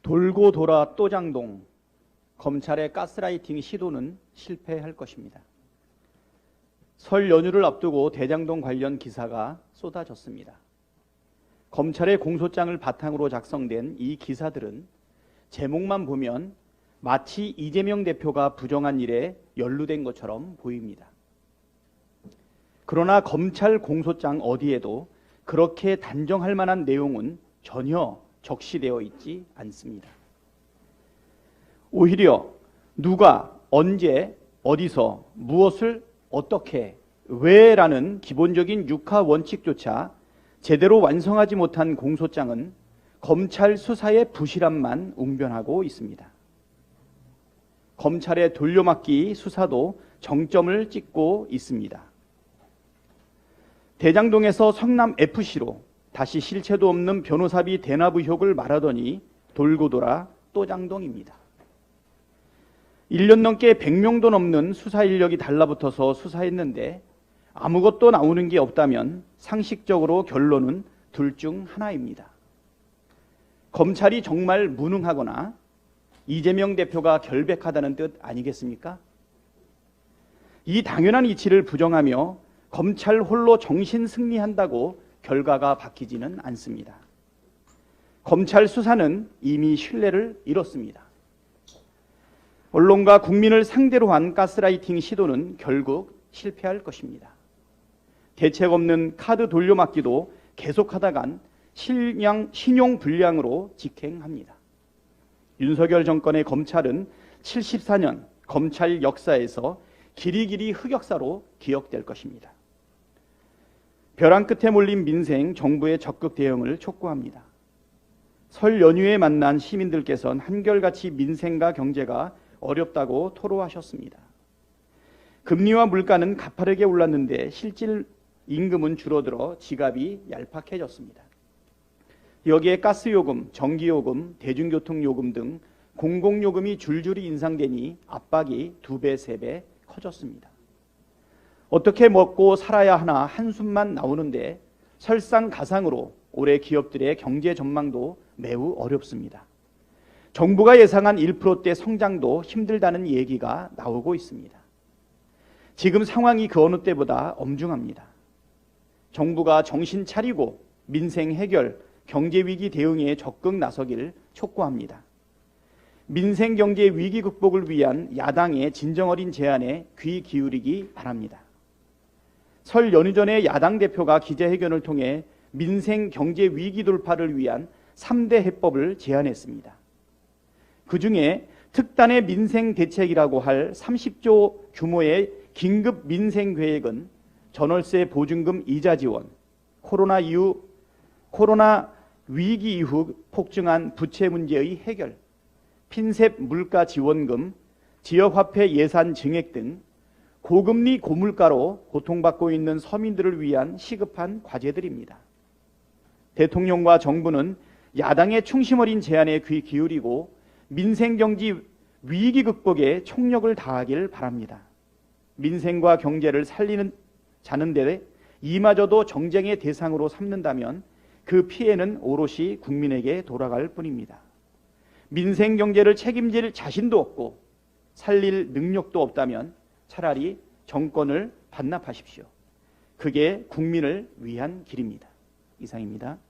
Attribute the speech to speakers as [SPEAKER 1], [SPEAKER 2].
[SPEAKER 1] 돌고 돌아 또 장동, 검찰의 가스라이팅 시도는 실패할 것입니다. 설 연휴를 앞두고 대장동 관련 기사가 쏟아졌습니다. 검찰의 공소장을 바탕으로 작성된 이 기사들은 제목만 보면 마치 이재명 대표가 부정한 일에 연루된 것처럼 보입니다. 그러나 검찰 공소장 어디에도 그렇게 단정할 만한 내용은 전혀 적시되어 있지 않습니다. 오히려 누가 언제 어디서 무엇을 어떻게 왜라는 기본적인 육하 원칙조차 제대로 완성하지 못한 공소장은 검찰 수사의 부실함만 웅변하고 있습니다. 검찰의 돌려막기 수사도 정점을 찍고 있습니다. 대장동에서 성남FC로 다시 실체도 없는 변호사비 대납 의혹을 말하더니 돌고 돌아 또 장동입니다. 1년 넘게 100명도 넘는 수사 인력이 달라붙어서 수사했는데 아무것도 나오는 게 없다면 상식적으로 결론은 둘 중 하나입니다. 검찰이 정말 무능하거나 이재명 대표가 결백하다는 뜻 아니겠습니까? 이 당연한 이치를 부정하며 검찰 홀로 정신 승리한다고 결과가 바뀌지는 않습니다. 검찰 수사는 이미 신뢰를 잃었습니다. 언론과 국민을 상대로 한 가스라이팅 시도는 결국 실패할 것입니다. 대책 없는 카드 돌려막기도 계속하다간 신용 불량으로 직행합니다. 윤석열 정권의 검찰은 74년 검찰 역사에서 길이길이 흑역사로 기억될 것입니다. 벼랑 끝에 몰린 민생, 정부의 적극 대응을 촉구합니다. 설 연휴에 만난 시민들께서는 한결같이 민생과 경제가 어렵다고 토로하셨습니다. 금리와 물가는 가파르게 올랐는데 실질 임금은 줄어들어 지갑이 얄팍해졌습니다. 여기에 가스요금, 전기요금, 대중교통요금 등 공공요금이 줄줄이 인상되니 압박이 2배, 3배 커졌습니다. 어떻게 먹고 살아야 하나 한숨만 나오는데 설상가상으로 올해 기업들의 경제 전망도 매우 어렵습니다. 정부가 예상한 1%대 성장도 힘들다는 얘기가 나오고 있습니다. 지금 상황이 그 어느 때보다 엄중합니다. 정부가 정신 차리고 민생 해결, 경제 위기 대응에 적극 나서길 촉구합니다. 민생 경제 위기 극복을 위한 야당의 진정 어린 제안에 귀 기울이기 바랍니다. 설 연휴 전에 야당 대표가 기자회견을 통해 민생 경제 위기 돌파를 위한 3대 해법을 제안했습니다. 그중에 특단의 민생 대책이라고 할 30조 규모의 긴급 민생 계획은 전월세 보증금 이자 지원, 코로나 위기 이후 폭증한 부채 문제의 해결, 핀셋 물가 지원금, 지역화폐 예산 증액 등 고금리 고물가로 고통받고 있는 서민들을 위한 시급한 과제들입니다. 대통령과 정부는 야당의 충심 어린 제안에 귀 기울이고 민생경제 위기 극복에 총력을 다하길 바랍니다. 민생과 경제를 자는 데 이마저도 정쟁의 대상으로 삼는다면 그 피해는 오롯이 국민에게 돌아갈 뿐입니다. 민생 경제를 책임질 자신도 없고 살릴 능력도 없다면 차라리 정권을 반납하십시오. 그게 국민을 위한 길입니다. 이상입니다.